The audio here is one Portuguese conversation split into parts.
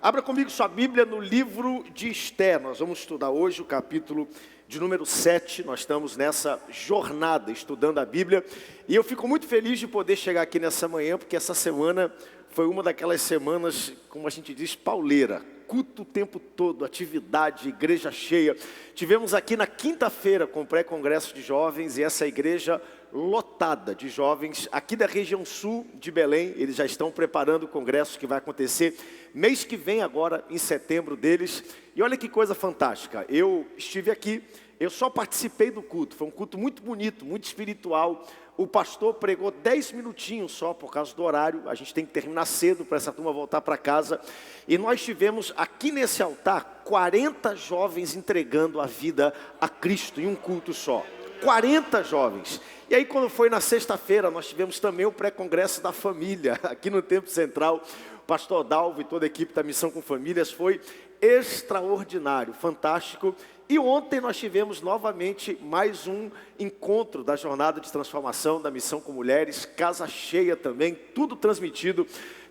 Abra comigo sua Bíblia no livro de Esther. Nós vamos estudar hoje o capítulo de número 7. Nós estamos nessa jornada estudando a Bíblia. E eu fico muito feliz de poder chegar aqui nessa manhã, porque essa semana foi uma daquelas semanas, como a gente diz, pauleira. Culto o tempo todo, atividade, igreja cheia. Tivemos aqui na quinta-feira com o pré-congresso de jovens e essa igreja lotada de jovens aqui da região sul de Belém. Eles já estão preparando o congresso que vai acontecer mês que vem agora, em setembro deles. E olha que coisa fantástica, eu estive aqui, eu só participei do culto, foi um culto muito bonito, muito espiritual. O pastor pregou 10 minutinhos só por causa do horário, a gente tem que terminar cedo para essa turma voltar para casa. E nós tivemos aqui nesse altar 40 jovens entregando a vida a Cristo em um culto só. 40 jovens. E aí quando foi na sexta-feira, nós tivemos também o pré-congresso da família, aqui no Templo Central. O pastor Dalvo e toda a equipe da Missão com Famílias, foi extraordinário, fantástico. E ontem nós tivemos novamente mais um encontro da jornada de transformação da Missão com Mulheres, casa cheia também, tudo transmitido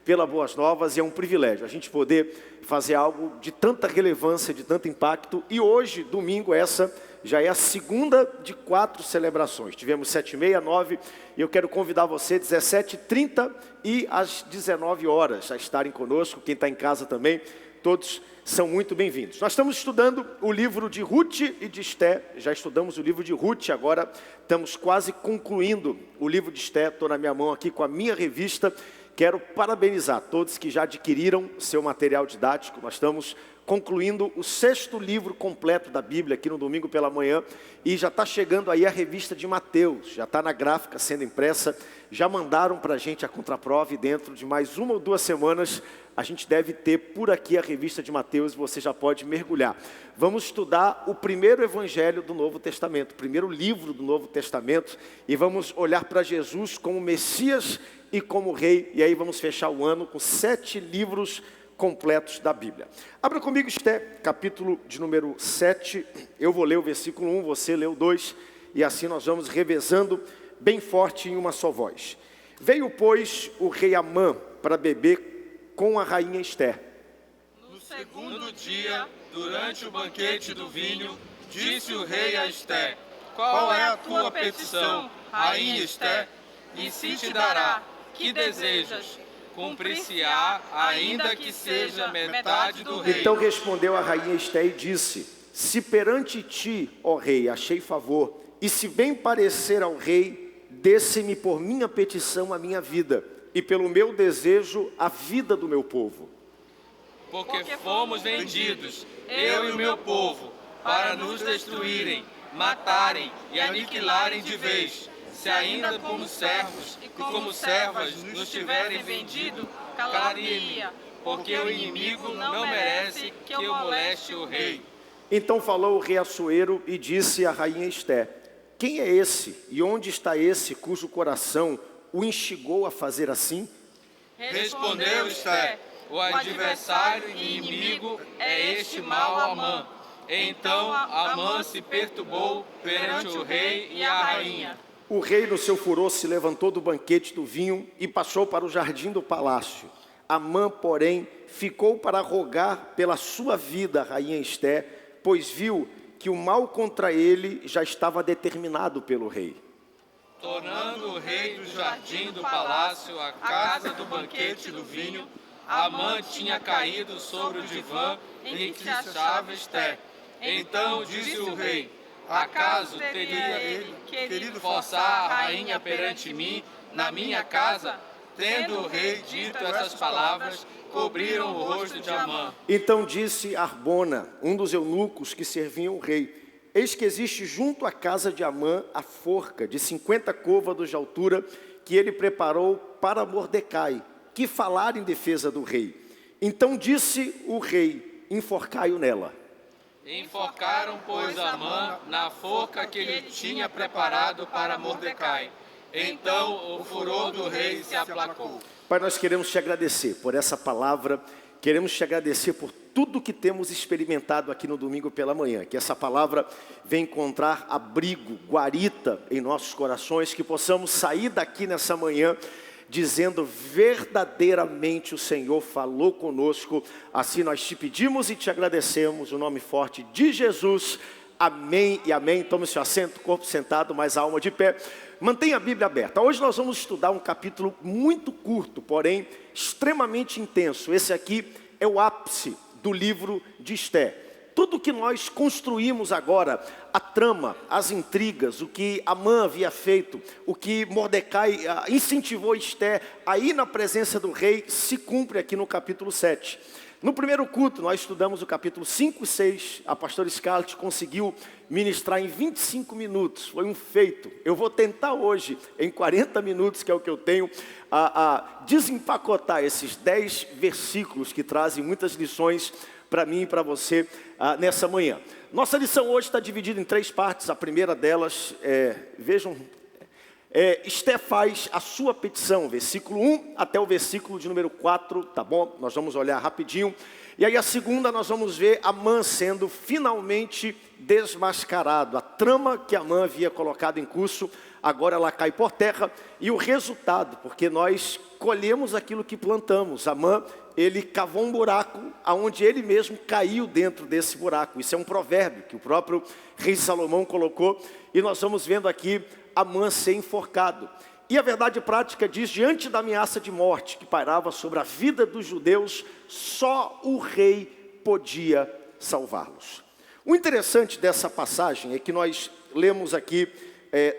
pela Boas Novas, e é um privilégio a gente poder fazer algo de tanta relevância, de tanto impacto. E hoje, domingo, essa já é a segunda de 4 celebrações. Tivemos 7h30, 9h, e eu quero convidar você 17h30 e às 19 horas a estarem conosco. Quem está em casa também, todos são muito bem-vindos. Nós estamos estudando o livro de Ruth e de Esther. Já estudamos o livro de Ruth, agora estamos quase concluindo o livro de Esther. Estou na minha mão aqui com a minha revista. Quero parabenizar todos que já adquiriram seu material didático. Nós estamos concluindo o 6º livro completo da Bíblia aqui no domingo pela manhã. E já está chegando aí a revista de Mateus. Já está na gráfica sendo impressa. Já mandaram para a gente a contraprova e dentro de mais 1 ou 2 semanas a gente deve ter por aqui a revista de Mateus e você já pode mergulhar. Vamos estudar o primeiro evangelho do Novo Testamento, o primeiro livro do Novo Testamento, e vamos olhar para Jesus como Messias e como Rei, e aí vamos fechar o ano com 7 livros completos da Bíblia. Abra comigo Esther, capítulo de número 7, eu vou ler o versículo 1, você lê o 2, e assim nós vamos revezando bem forte em uma só voz. Veio, pois, o rei Amã para beber com a rainha Esther. No segundo dia, durante o banquete do vinho, disse o rei a Esther: qual é a tua petição, rainha Esther? E se te dará, que desejas? Cumprir-se-á, ainda que seja metade do reino. Então respondeu a rainha Esther e disse: se perante ti, ó rei, achei favor, e se bem parecer ao rei, desse-me por minha petição a minha vida, e pelo meu desejo a vida do meu povo. Porque fomos vendidos, eu e o meu povo, para nos destruírem, matarem e aniquilarem de vez. Se ainda como servos e como servas nos tiverem vendido, calaria, porque o inimigo não merece que eu moleste o rei. Então falou o rei Assuero e disse à rainha Esther: quem é esse e onde está esse cujo coração o instigou a fazer assim? Respondeu Esther: o adversário e inimigo é este mau Amã. Então Amã se perturbou perante o rei e a rainha. O rei, no seu furor, se levantou do banquete do vinho e passou para o jardim do palácio. Amã, porém, ficou para rogar pela sua vida a rainha Esther, pois viu que o mal contra ele já estava determinado pelo rei. Tornando o rei do jardim do palácio à casa do banquete do vinho, Amã tinha caído sobre o divã em que se achava Esther. Então disse o rei: acaso teria ele querido forçar a rainha perante mim, na minha casa? Tendo o rei dito essas palavras, cobriram o rosto de Amã. Então disse Arbona, um dos eunucos que serviam o rei: eis que existe junto à casa de Amã a forca de 50 côvados de altura que ele preparou para Mordecai, que falar em defesa do rei. Então disse o rei: enforcai-o nela. Enforcaram, pois, Amã na forca que ele tinha preparado para Mordecai. Então o furor do rei se aplacou. Pai, nós queremos te agradecer por essa palavra, queremos te agradecer por tudo que temos experimentado aqui no domingo pela manhã, que essa palavra venha encontrar abrigo, guarita em nossos corações, que possamos sair daqui nessa manhã dizendo: verdadeiramente o Senhor falou conosco. Assim nós te pedimos e te agradecemos, o nome forte de Jesus. Amém e amém. Tome seu assento, corpo sentado, mas a alma de pé. Mantenha a Bíblia aberta. Hoje nós vamos estudar um capítulo muito curto, porém extremamente intenso. Esse aqui é o ápice do livro de Esté. Tudo que nós construímos agora, a trama, as intrigas, o que Amã havia feito, o que Mordecai incentivou Esté a ir na presença do rei, se cumpre aqui no capítulo 7. No primeiro culto, nós estudamos o capítulo 5 e 6. A pastora Scarlett conseguiu ministrar em 25 minutos. Foi um feito. Eu vou tentar hoje, em 40 minutos, que é o que eu tenho, a desempacotar esses 10 versículos que trazem muitas lições para mim e para você nessa manhã. Nossa lição hoje está dividida em 3 partes. A primeira delas, vejam, Esté faz a sua petição, versículo 1 até o versículo de número 4, tá bom? Nós vamos olhar rapidinho. E aí a segunda nós vamos ver Amã sendo finalmente desmascarado. A trama que Amã havia colocado em curso, agora ela cai por terra. E o resultado, porque nós colhemos aquilo que plantamos. Amã, ele cavou um buraco, aonde ele mesmo caiu dentro desse buraco. Isso é um provérbio que o próprio rei Salomão colocou. E nós vamos vendo aqui Amã ser enforcado. E a verdade prática diz: diante da ameaça de morte que pairava sobre a vida dos judeus, só o rei podia salvá-los. O interessante dessa passagem é que nós lemos aqui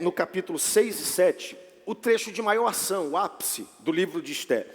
no capítulo 6 e 7, o trecho de maior ação, o ápice do livro de Esté.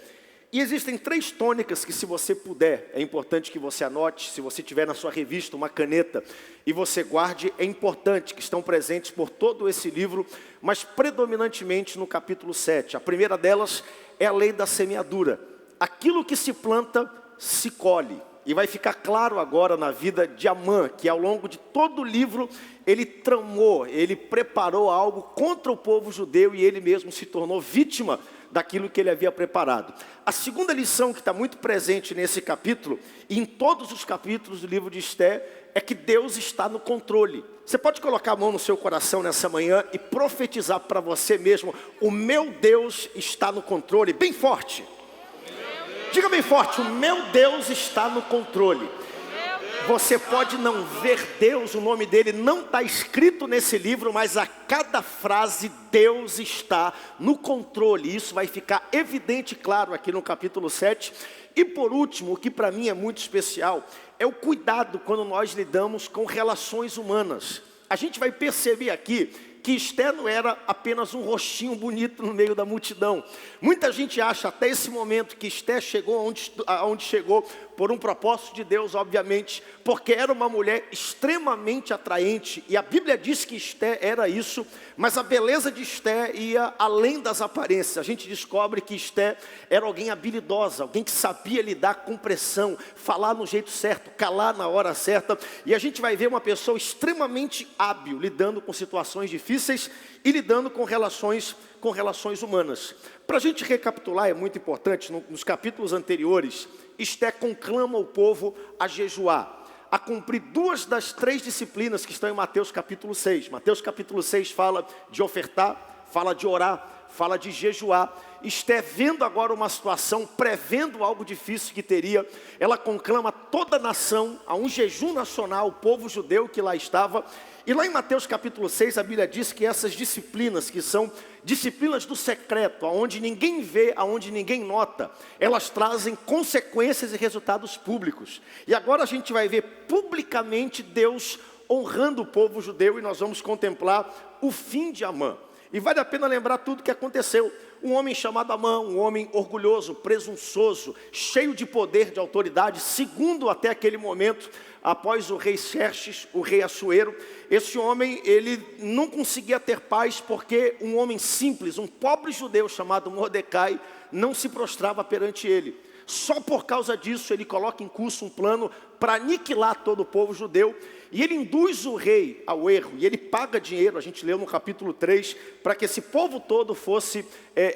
E existem 3 tônicas que, se você puder, é importante que você anote. Se você tiver na sua revista uma caneta e você guarde, é importante, que estão presentes por todo esse livro, mas predominantemente no capítulo 7. A primeira delas é a lei da semeadura. Aquilo que se planta, se colhe. E vai ficar claro agora na vida de Amã, que ao longo de todo o livro, ele tramou, ele preparou algo contra o povo judeu e ele mesmo se tornou vítima daquilo que ele havia preparado. A segunda lição que está muito presente nesse capítulo, e em todos os capítulos do livro de Esté, é que Deus está no controle. Você pode colocar a mão no seu coração nessa manhã e profetizar para você mesmo: o meu Deus está no controle, bem forte. Diga bem forte: o meu Deus está no controle. Você pode não ver Deus, o nome dele não está escrito nesse livro, mas a cada frase Deus está no controle. Isso vai ficar evidente, claro, aqui no capítulo 7. E por último, o que para mim é muito especial, é o cuidado quando nós lidamos com relações humanas. A gente vai perceber aqui que Esté não era apenas um rostinho bonito no meio da multidão. Muita gente acha até esse momento que Esté chegou aonde chegou por um propósito de Deus, obviamente, porque era uma mulher extremamente atraente, e a Bíblia diz que Esté era isso, mas a beleza de Esté ia além das aparências. A gente descobre que Esté era alguém habilidosa, alguém que sabia lidar com pressão, falar no jeito certo, calar na hora certa, e a gente vai ver uma pessoa extremamente hábil, lidando com situações difíceis e lidando com relações humanas. Para a gente recapitular, é muito importante, nos capítulos anteriores, Esté conclama o povo a jejuar, a cumprir 2 das 3 disciplinas que estão em Mateus capítulo 6. Mateus capítulo 6 fala de ofertar, fala de orar, fala de jejuar. Esté, vendo agora uma situação, prevendo algo difícil que teria, ela conclama toda a nação a um jejum nacional, o povo judeu que lá estava. E lá em Mateus capítulo 6, a Bíblia diz que essas disciplinas, que são disciplinas do secreto, aonde ninguém vê, aonde ninguém nota, elas trazem consequências e resultados públicos. E agora a gente vai ver publicamente Deus honrando o povo judeu, e nós vamos contemplar o fim de Amã. E vale a pena lembrar tudo o que aconteceu. Um homem chamado Amã, um homem orgulhoso, presunçoso, cheio de poder, de autoridade, segundo até aquele momento, após o rei Xerxes, o rei Assuero. Esse homem, ele não conseguia ter paz porque um homem simples, um pobre judeu chamado Mordecai, não se prostrava perante ele. Só por causa disso ele coloca em curso um plano para aniquilar todo o povo judeu. E ele induz o rei ao erro, e ele paga dinheiro, a gente leu no capítulo 3, para que esse povo todo fosse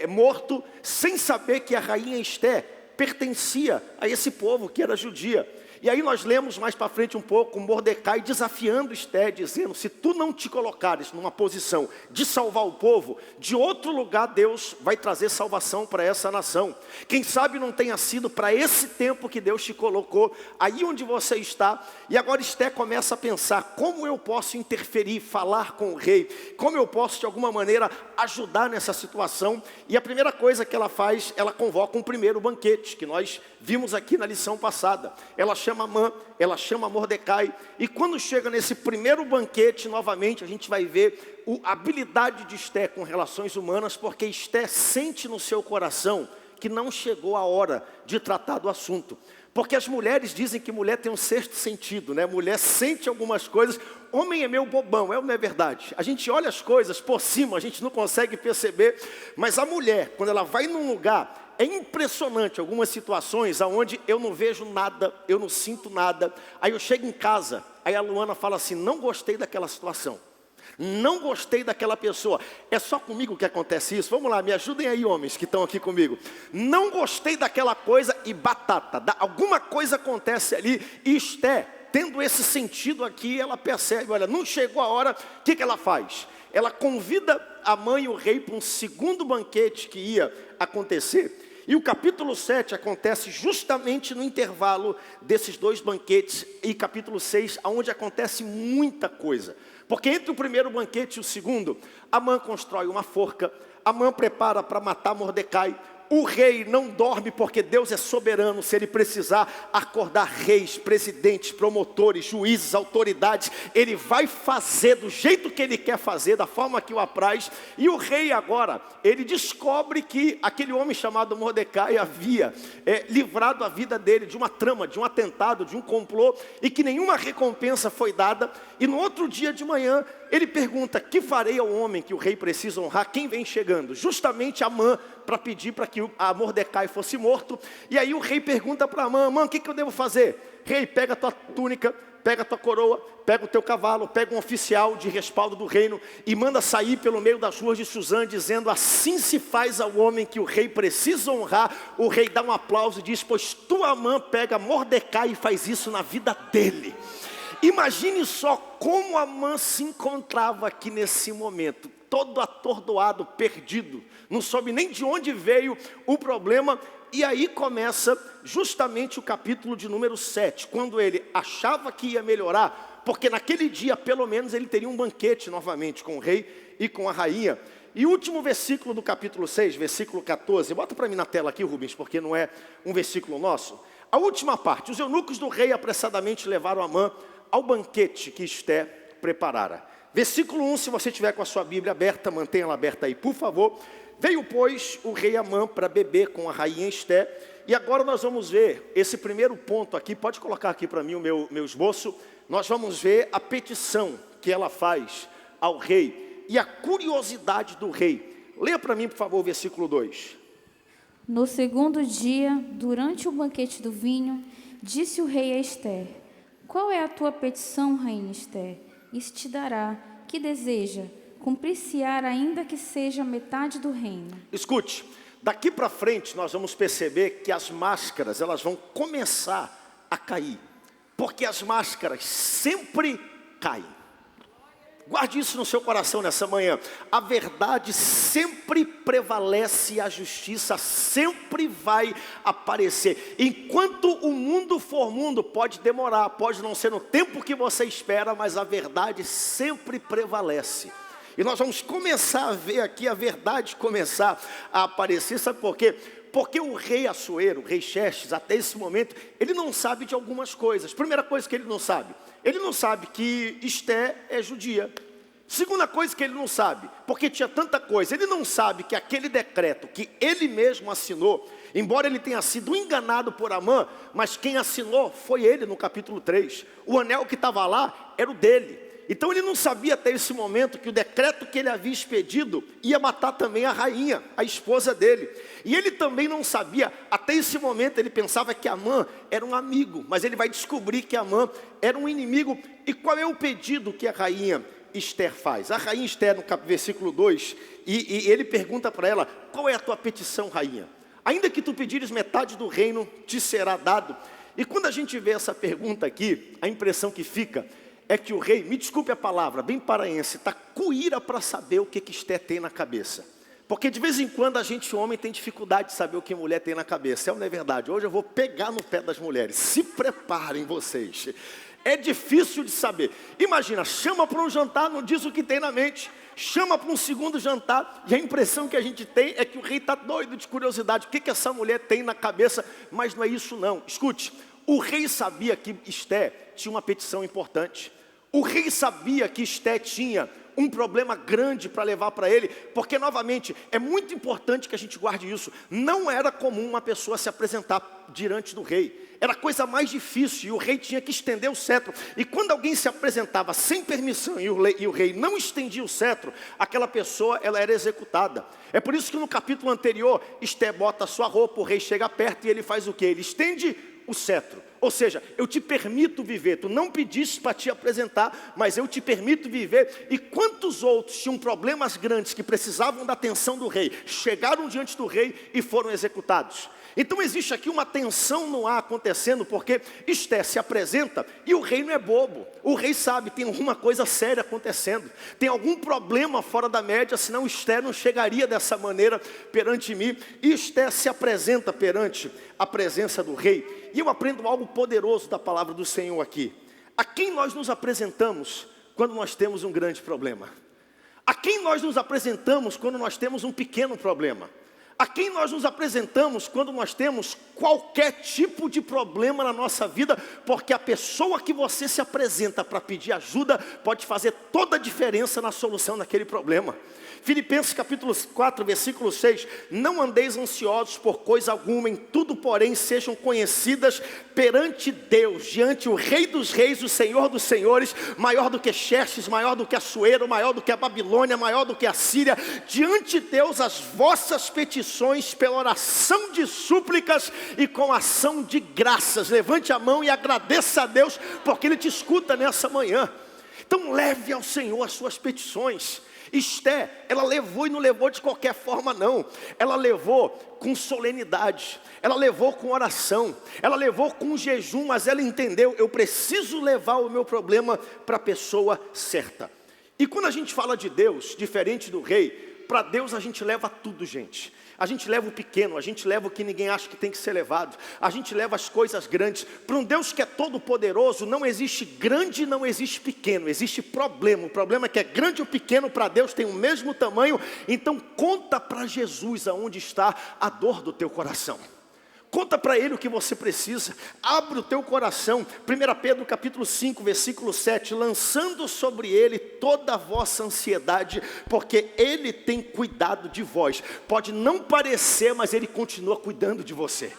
morto, sem saber que a rainha Esté pertencia a esse povo que era judia. E aí nós lemos mais para frente um pouco, Mordecai desafiando Esté, dizendo, se tu não te colocares numa posição de salvar o povo, de outro lugar Deus vai trazer salvação para essa nação. Quem sabe não tenha sido para esse tempo que Deus te colocou, aí onde você está. E agora Esté começa a pensar, como eu posso interferir, falar com o rei, como eu posso de alguma maneira ajudar nessa situação. E a primeira coisa que ela faz, ela convoca um primeiro banquete, que nós vimos aqui na lição passada. Ela chama Amã, ela chama Mordecai, e quando chega nesse primeiro banquete, novamente, a gente vai ver a habilidade de Esté com relações humanas, porque Esté sente no seu coração que não chegou a hora de tratar do assunto. Porque as mulheres dizem que mulher tem um sexto sentido, né? Mulher sente algumas coisas, homem é meio bobão, não é verdade? A gente olha as coisas por cima, a gente não consegue perceber, mas a mulher, quando ela vai num lugar, é impressionante algumas situações onde eu não vejo nada, eu não sinto nada. Aí eu chego em casa, aí a Luana fala assim, não gostei daquela situação, não gostei daquela pessoa. É só comigo que acontece isso? Vamos lá, me ajudem aí, homens que estão aqui comigo. Não gostei daquela coisa e batata, alguma coisa acontece ali. E Esté, tendo esse sentido aqui, ela percebe, olha, não chegou a hora, o que ela faz? Ela convida a mãe e o rei para um segundo banquete que ia acontecer. E o capítulo 7 acontece justamente no intervalo desses dois banquetes, e capítulo 6, onde acontece muita coisa. Porque entre o primeiro banquete e o segundo, Amã constrói uma forca, Amã prepara para matar Mordecai. O rei não dorme porque Deus é soberano. Se ele precisar acordar reis, presidentes, promotores, juízes, autoridades, ele vai fazer do jeito que ele quer fazer, da forma que o apraz. E o rei agora, ele descobre que aquele homem chamado Mordecai havia livrado a vida dele de uma trama, de um atentado, de um complô, e que nenhuma recompensa foi dada. E no outro dia de manhã, ele pergunta, que farei ao homem que o rei precisa honrar? Quem vem chegando? Justamente Amã, para pedir para que a Mordecai fosse morto. E aí o rei pergunta para Amã, Amã, o que eu devo fazer? Rei, pega a tua túnica, pega a tua coroa, pega o teu cavalo, pega um oficial de respaldo do reino e manda sair pelo meio das ruas de Suzã, dizendo, assim se faz ao homem que o rei precisa honrar. O rei dá um aplauso e diz, pois tu, Amã, pega Mordecai e faz isso na vida dele. Imagine só como Amã se encontrava aqui nesse momento, todo atordoado, perdido, não soube nem de onde veio o problema. E aí começa justamente o capítulo de número 7, quando ele achava que ia melhorar, porque naquele dia pelo menos ele teria um banquete novamente com o rei e com a rainha. E o último versículo do capítulo 6, versículo 14, bota para mim na tela aqui, Rubens, porque não é um versículo nosso. A última parte, os eunucos do rei apressadamente levaram Amã ao banquete que Esté preparara. Versículo 1, se você tiver com a sua Bíblia aberta, mantenha ela aberta aí, por favor. Veio, pois, o rei Amã para beber com a rainha Esté. E agora nós vamos ver esse primeiro ponto aqui, pode colocar aqui para mim o meu esboço. Nós vamos ver a petição que ela faz ao rei e a curiosidade do rei. Leia para mim, por favor, o versículo 2. No segundo dia, durante o banquete do vinho, disse o rei a Esté, qual é a tua petição, rainha Esté? Isso te dará, que deseja, cumprir-se-á ainda que seja metade do reino. Escute, daqui para frente nós vamos perceber que as máscaras, elas vão começar a cair. Porque as máscaras sempre caem. Guarde isso no seu coração nessa manhã. A verdade sempre prevalece, a justiça sempre vai aparecer. Enquanto o mundo for mundo, pode demorar, pode não ser no tempo que você espera, mas a verdade sempre prevalece. E nós vamos começar a ver aqui a verdade começar a aparecer. Sabe por quê? Porque o rei Assuero, o rei Xerxes, até esse momento, ele não sabe de algumas coisas. Primeira coisa que ele não sabe que Esté é judia. Segunda coisa que ele não sabe, porque tinha tanta coisa, ele não sabe que aquele decreto que ele mesmo assinou, embora ele tenha sido enganado por Amã, mas quem assinou foi ele no capítulo 3. O anel que estava lá era o dele. Então ele não sabia até esse momento que o decreto que ele havia expedido ia matar também a rainha, a esposa dele. E ele também não sabia, até esse momento ele pensava que Amã era um amigo, mas ele vai descobrir que Amã era um inimigo. E qual é o pedido que a rainha Esté faz? A rainha Esté, no versículo 2, e ele pergunta para ela, qual é a tua petição, rainha? Ainda que tu pedires metade do reino, te será dado. E quando a gente vê essa pergunta aqui, a impressão que fica é que o rei, me desculpe a palavra, bem paraense, está cuíra para saber o que Esté tem na cabeça. Porque de vez em quando a gente, homem, tem dificuldade de saber o que mulher tem na cabeça. É ou não é verdade? Hoje eu vou pegar no pé das mulheres. Se preparem vocês. É difícil de saber. Imagina, chama para um jantar, não diz o que tem na mente. Chama para um segundo jantar, e a impressão que a gente tem é que o rei está doido de curiosidade. O que essa mulher tem na cabeça? Mas não é isso não. Escute, o rei sabia que Esté tinha uma petição importante. O rei sabia que Esté tinha um problema grande para levar para ele, porque novamente, é muito importante que a gente guarde isso. Não era comum uma pessoa se apresentar diante do rei. Era a coisa mais difícil, e o rei tinha que estender o cetro. E quando alguém se apresentava sem permissão e o rei não estendia o cetro, aquela pessoa ela era executada. É por isso que no capítulo anterior, Esté bota a sua roupa, o rei chega perto e ele faz o quê? Ele estende o cetro. Ou seja, eu te permito viver. Tu não pediste para te apresentar, mas eu te permito viver. E quantos outros tinham problemas grandes que precisavam da atenção do rei, chegaram diante do rei e foram executados. Então existe aqui uma tensão no ar acontecendo, porque Esté se apresenta e o rei não é bobo. O rei sabe, tem alguma coisa séria acontecendo. Tem algum problema fora da média, senão Esté não chegaria dessa maneira perante mim. E Esté se apresenta perante a presença do rei. E eu aprendo algo poderoso da palavra do Senhor aqui. A quem nós nos apresentamos quando nós temos um grande problema? A quem nós nos apresentamos quando nós temos um pequeno problema? A quem nós nos apresentamos quando nós temos qualquer tipo de problema na nossa vida? Porque a pessoa que você se apresenta para pedir ajuda pode fazer toda a diferença na solução daquele problema. Filipenses capítulo 4, versículo 6. Não andeis ansiosos por coisa alguma, em tudo porém sejam conhecidas perante Deus, diante o Rei dos Reis, o Senhor dos Senhores, maior do que Xerxes, maior do que Assuero, maior do que a Babilônia, maior do que a Síria, diante de Deus as vossas petições pela oração de súplicas e com ação de graças. Levante a mão e agradeça a Deus, porque Ele te escuta nessa manhã. Então leve ao Senhor as suas petições. Esté, ela levou e não levou de qualquer forma não. Ela levou com solenidade, ela levou com oração, ela levou com jejum, mas ela entendeu, eu preciso levar o meu problema para a pessoa certa. E quando a gente fala de Deus, diferente do rei, para Deus a gente leva tudo, gente. A gente leva o pequeno, a gente leva o que ninguém acha que tem que ser levado. A gente leva as coisas grandes. Para um Deus que é todo poderoso, não existe grande, não existe pequeno. Existe problema. O problema é que é grande ou pequeno, para Deus tem o mesmo tamanho. Então conta para Jesus aonde está a dor do teu coração. Conta para Ele o que você precisa. Abre o teu coração. 1 Pedro capítulo 5, versículo 7. Lançando sobre Ele toda a vossa ansiedade, porque Ele tem cuidado de vós. Pode não parecer, mas Ele continua cuidando de você.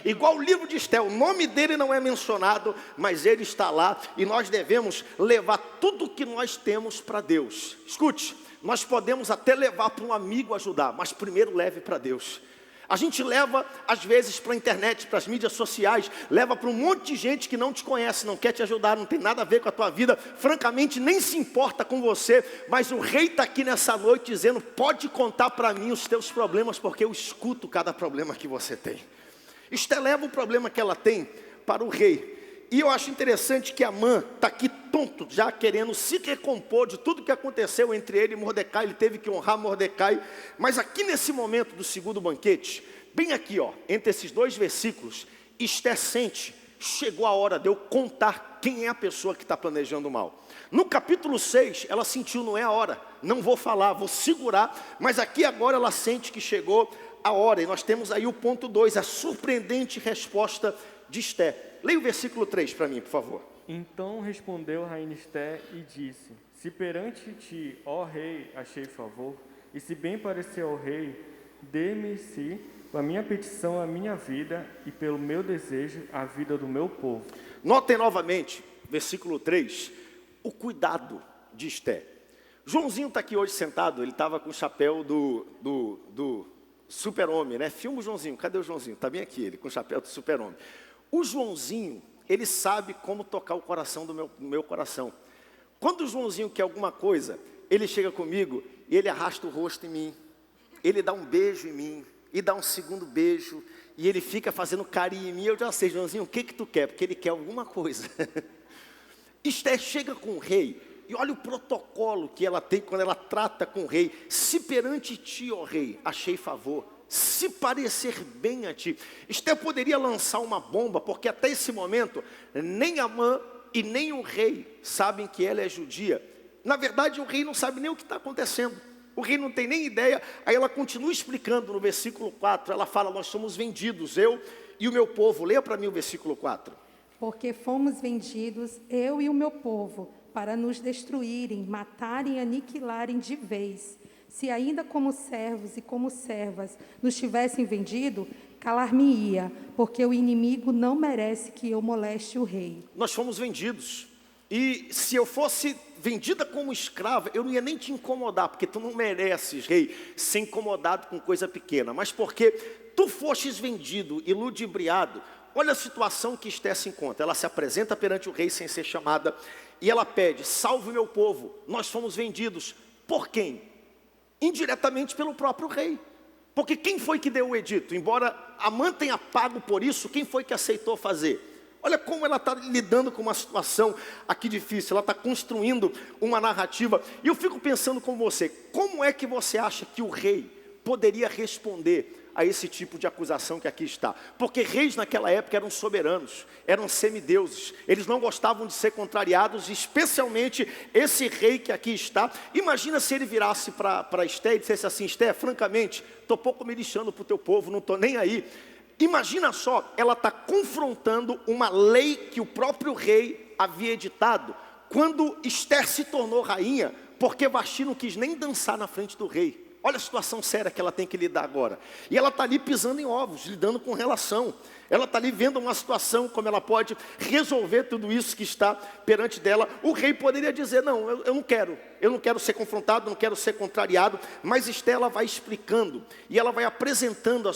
Igual o livro de Esté, o nome dele não é mencionado, mas ele está lá. E nós devemos levar tudo o que nós temos para Deus. Escute, nós podemos até levar para um amigo ajudar, mas primeiro leve para Deus. A gente leva, às vezes, para a internet, para as mídias sociais, leva para um monte de gente que não te conhece, não quer te ajudar, não tem nada a ver com a tua vida, francamente nem se importa com você, mas o rei está aqui nessa noite dizendo, pode contar para mim os teus problemas, porque eu escuto cada problema que você tem. Esté leva o problema que ela tem para o rei. E eu acho interessante que Amã está aqui tonto, já querendo se recompor de tudo que aconteceu entre ele e Mordecai. Ele teve que honrar Mordecai. Mas aqui nesse momento do segundo banquete, bem aqui, ó, entre esses dois versículos, Esté sente, chegou a hora de eu contar quem é a pessoa que está planejando o mal. No capítulo 6, ela sentiu, não é a hora, não vou falar, vou segurar. Mas aqui agora ela sente que chegou a hora. E nós temos aí o ponto 2, a surpreendente resposta de Esté. Leia o versículo 3 para mim, por favor. Então respondeu a rainha Esté e disse, se perante ti, ó rei, achei favor, e se bem parecer ao rei, dê-me-se a minha petição, a minha vida, e pelo meu desejo, a vida do meu povo. Notem novamente, versículo 3, o cuidado de Esté. Joãozinho está aqui hoje sentado, ele estava com o chapéu do super-homem, né? Filma o Joãozinho, cadê o Joãozinho? Está bem aqui, ele com o chapéu do super-homem. O Joãozinho, ele sabe como tocar o coração do meu coração. Quando o Joãozinho quer alguma coisa, ele chega comigo e ele arrasta o rosto em mim. Ele dá um beijo em mim. e dá um segundo beijo, e ele fica fazendo carinho em mim. Eu já sei, Joãozinho, o que tu quer? Porque ele quer alguma coisa. Esther chega com o rei, e olha o protocolo que ela tem quando ela trata com o rei. Se perante ti, ó rei, achei favor, se parecer bem a ti. Esther poderia lançar uma bomba, porque até esse momento, nem Amã e nem o rei sabem que ela é judia. Na verdade, o rei não sabe nem o que está acontecendo. O rei não tem nem ideia. Aí ela continua explicando no versículo 4. Ela fala, nós somos vendidos, eu e o meu povo. Leia para mim o versículo 4. Porque fomos vendidos, eu e o meu povo, para nos destruírem, matarem e aniquilarem de vez. Se ainda como servos e como servas nos tivessem vendido, calar-me-ia, porque o inimigo não merece que eu moleste o rei. Nós fomos vendidos. E se eu fosse vendida como escrava, eu não ia nem te incomodar, porque tu não mereces, rei, ser incomodado com coisa pequena. Mas porque tu fostes vendido e ludibriado, olha a situação que Esther se encontra. Ela se apresenta perante o rei sem ser chamada, e ela pede, salve o meu povo, nós fomos vendidos. Por quem? Indiretamente pelo próprio rei. Porque quem foi que deu o edito? Embora Amã tenha pago por isso, quem foi que aceitou fazer? Olha como ela está lidando com uma situação aqui difícil. Ela está construindo uma narrativa. E eu fico pensando com você, como é que você acha que o rei poderia responder a esse tipo de acusação que aqui está? Porque reis naquela época eram soberanos, eram semideuses. Eles não gostavam de ser contrariados, especialmente esse rei que aqui está. Imagina se ele virasse para Esther e dissesse assim, Esther, francamente, estou pouco me lixando para o teu povo, não estou nem aí. Imagina só, ela está confrontando uma lei que o próprio rei havia editado, quando Esther se tornou rainha, porque Vasti não quis nem dançar na frente do rei. Olha a situação séria que ela tem que lidar agora. E ela está ali pisando em ovos, lidando com relação. Ela está ali vendo uma situação, como ela pode resolver tudo isso que está perante dela. O rei poderia dizer, não, eu não quero ser confrontado, não quero ser contrariado. Mas Esther, ela vai explicando, e ela vai apresentando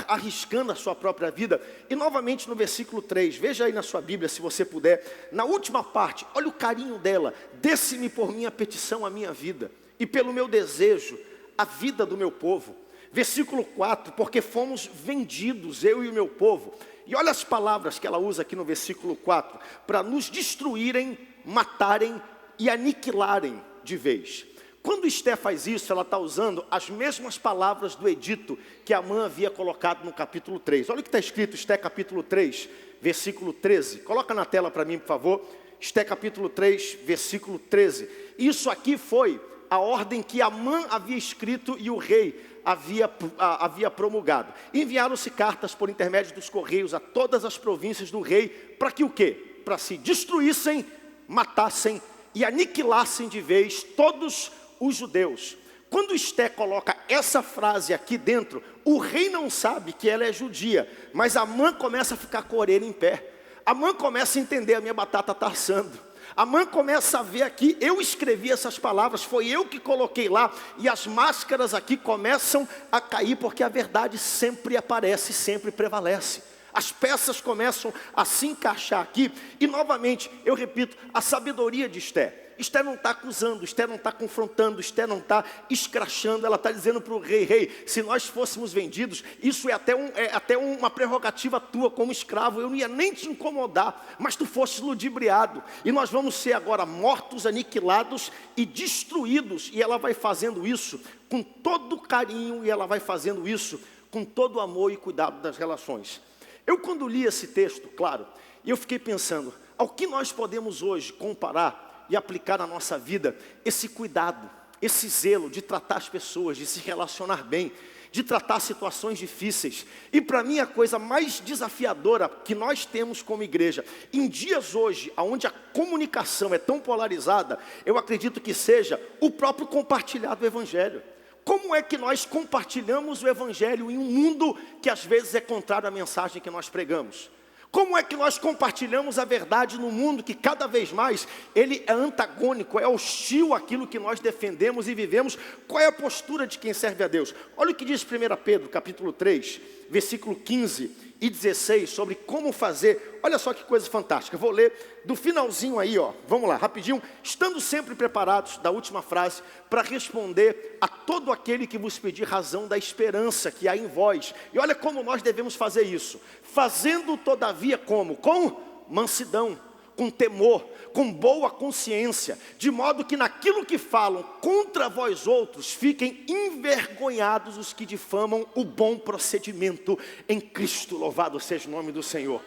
arriscando a sua própria vida. E novamente no versículo 3, veja aí na sua Bíblia, se você puder, na última parte, olha o carinho dela. Desce-me por minha petição a minha vida, e pelo meu desejo, a vida do meu povo. Versículo 4, porque fomos vendidos, eu e o meu povo. E olha as palavras que ela usa aqui no versículo 4. Para nos destruírem, matarem e aniquilarem de vez. Quando Esther faz isso, ela está usando as mesmas palavras do edito que Amã havia colocado no capítulo 3. Olha o que está escrito, Esther capítulo 3, versículo 13. Coloca na tela para mim, por favor. Esther capítulo 3, versículo 13. Isso aqui foi a ordem que Amã havia escrito e o rei havia promulgado. Enviaram-se cartas por intermédio dos correios a todas as províncias do rei, para que o quê? Para se destruíssem, matassem e aniquilassem de vez todos os judeus. Quando Esther coloca essa frase aqui dentro, o rei não sabe que ela é judia, mas Amã começa a ficar com a orelha em pé. Amã começa a entender, a minha batata está assando. Amã começa a ver aqui, eu escrevi essas palavras, foi eu que coloquei lá, e as máscaras aqui começam a cair, porque a verdade sempre aparece, sempre prevalece. As peças começam a se encaixar aqui, e novamente, eu repito, a sabedoria de Esther. Esther não está acusando, Esther não está confrontando, Esther não está escrachando, ela está dizendo para o rei, se nós fôssemos vendidos, isso é até uma prerrogativa tua como escravo, eu não ia nem te incomodar, mas tu fostes ludibriado, e nós vamos ser agora mortos, aniquilados e destruídos, e ela vai fazendo isso com todo carinho, e ela vai fazendo isso com todo amor e cuidado das relações. Eu quando li esse texto, claro, eu fiquei pensando, ao que nós podemos hoje comparar e aplicar na nossa vida esse cuidado, esse zelo de tratar as pessoas, de se relacionar bem, de tratar situações difíceis. E para mim a coisa mais desafiadora que nós temos como igreja, em dias hoje, onde a comunicação é tão polarizada, eu acredito que seja o próprio compartilhar do Evangelho. Como é que nós compartilhamos o Evangelho em um mundo que às vezes é contrário à mensagem que nós pregamos? Como é que nós compartilhamos a verdade no mundo que cada vez mais ele é antagônico, é hostil àquilo que nós defendemos e vivemos? Qual é a postura de quem serve a Deus? Olha o que diz 1 Pedro capítulo 3, versículo 15 e 16, sobre como fazer. Olha só que coisa fantástica. Eu vou ler do finalzinho aí, ó. Vamos lá, rapidinho. Estando sempre preparados, da última frase, para responder a todo aquele que vos pedir razão da esperança que há em vós. E olha como nós devemos fazer isso. Fazendo todavia como? Com mansidão, com temor, com boa consciência, de modo que naquilo que falam contra vós outros, fiquem envergonhados os que difamam o bom procedimento em Cristo. Louvado seja o nome do Senhor.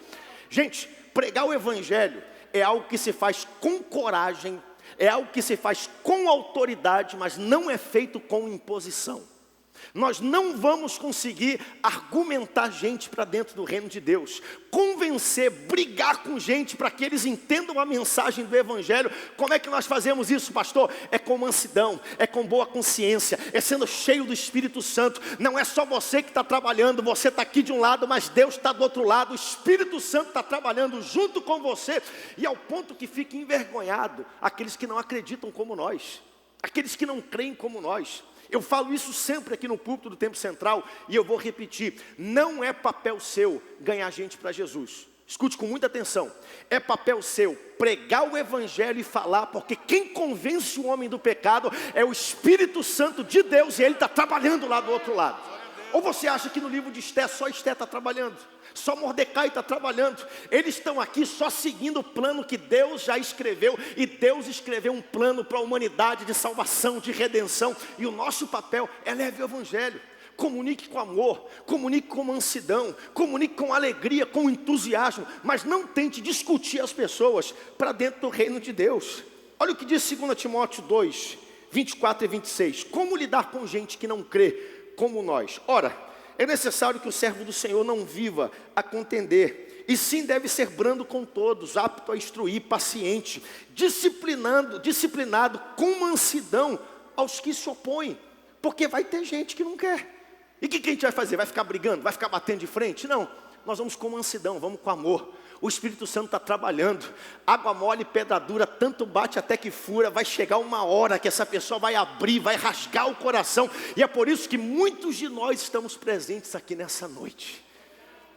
Gente, pregar o evangelho é algo que se faz com coragem, é algo que se faz com autoridade, mas não é feito com imposição. Nós não vamos conseguir argumentar gente para dentro do reino de Deus, convencer, brigar com gente para que eles entendam a mensagem do evangelho. Como é que nós fazemos isso, pastor? É com mansidão, é com boa consciência, é sendo cheio do Espírito Santo. Não é só você que está trabalhando, você está aqui de um lado, mas Deus está do outro lado. O Espírito Santo está trabalhando junto com você, e ao ponto que fique envergonhado aqueles que não acreditam como nós, aqueles que não creem como nós. Eu falo isso sempre aqui no púlpito do Tempo Central, e eu vou repetir: não é papel seu ganhar gente para Jesus. Escute com muita atenção. É papel seu pregar o evangelho e falar, porque quem convence o homem do pecado é o Espírito Santo de Deus, e ele está trabalhando lá do outro lado. Ou você acha que no livro de Esté, só Esté está trabalhando? Só Mordecai está trabalhando? Eles estão aqui só seguindo o plano que Deus já escreveu. E Deus escreveu um plano para a humanidade de salvação, de redenção. E o nosso papel é levar o evangelho. Comunique com amor, comunique com mansidão, comunique com alegria, com entusiasmo. Mas não tente discutir as pessoas para dentro do reino de Deus. Olha o que diz 2 Timóteo 2, 24 e 26. Como lidar com gente que não crê como nós? Ora, é necessário que o servo do Senhor não viva a contender, e sim deve ser brando com todos, apto a instruir, paciente, disciplinado com mansidão aos que se opõem, porque vai ter gente que não quer. E o que a gente vai fazer? Vai ficar brigando? Vai ficar batendo de frente? Não, nós vamos com mansidão, vamos com amor. O Espírito Santo está trabalhando. Água mole e pedra dura, tanto bate até que fura. Vai chegar uma hora que essa pessoa vai abrir, vai rasgar o coração. E é por isso que muitos de nós estamos presentes aqui nessa noite.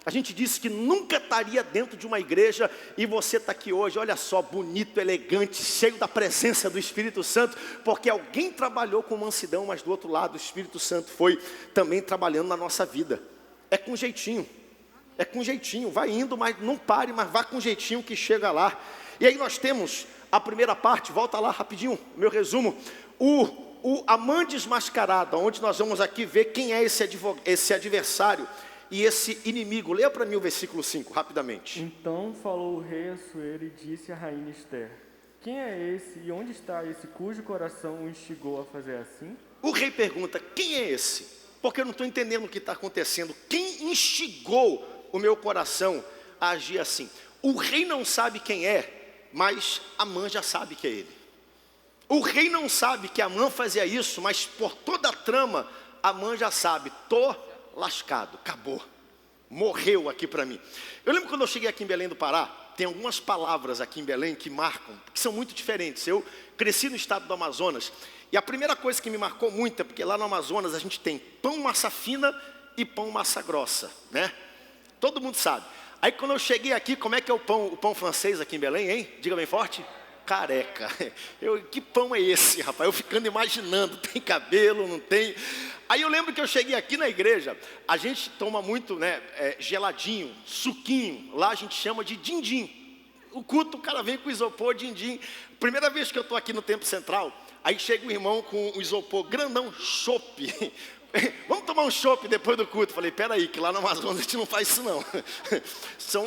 A gente disse que nunca estaria dentro de uma igreja, e você está aqui hoje, olha só, bonito, elegante, cheio da presença do Espírito Santo, porque alguém trabalhou com mansidão, mas do outro lado o Espírito Santo foi também trabalhando na nossa vida. É com jeitinho. É com jeitinho, vai indo, mas não pare, mas vá com jeitinho que chega lá. E aí nós temos a primeira parte, volta lá rapidinho, meu resumo. A mãe desmascarada, onde nós vamos aqui ver quem é esse adversário e esse inimigo. Leia para mim o versículo 5, rapidamente. Então falou o rei Assuero e disse a rainha Esther: quem é esse e onde está esse cujo coração o instigou a fazer assim? O rei pergunta: quem é esse? Porque eu não estou entendendo o que está acontecendo. Quem instigou o meu coração a agir assim? O rei não sabe quem é, mas Amã já sabe que é ele. O rei não sabe que Amã fazia isso, mas por toda a trama, Amã já sabe: tô lascado, acabou, morreu aqui para mim. Eu lembro quando eu cheguei aqui em Belém do Pará, tem algumas palavras aqui em Belém que marcam, que são muito diferentes. Eu cresci no estado do Amazonas, e a primeira coisa que me marcou muito é porque lá no Amazonas a gente tem pão massa fina e pão massa grossa, né? Todo mundo sabe. Aí quando eu cheguei aqui, como é que é o pão francês aqui em Belém, hein? Diga bem forte. Careca. Que pão é esse, rapaz? Eu ficando imaginando, tem cabelo, não tem? Aí eu lembro que eu cheguei aqui na igreja, a gente toma muito, né, geladinho, suquinho, lá a gente chama de din-din. O culto, o cara vem com isopor, din-din. Primeira vez que eu estou aqui no Tempo Central, aí chega um irmão com um isopor grandão, chopp. Vamos tomar um chopp depois do culto. Falei: peraí, que lá no Amazonas a gente não faz isso não.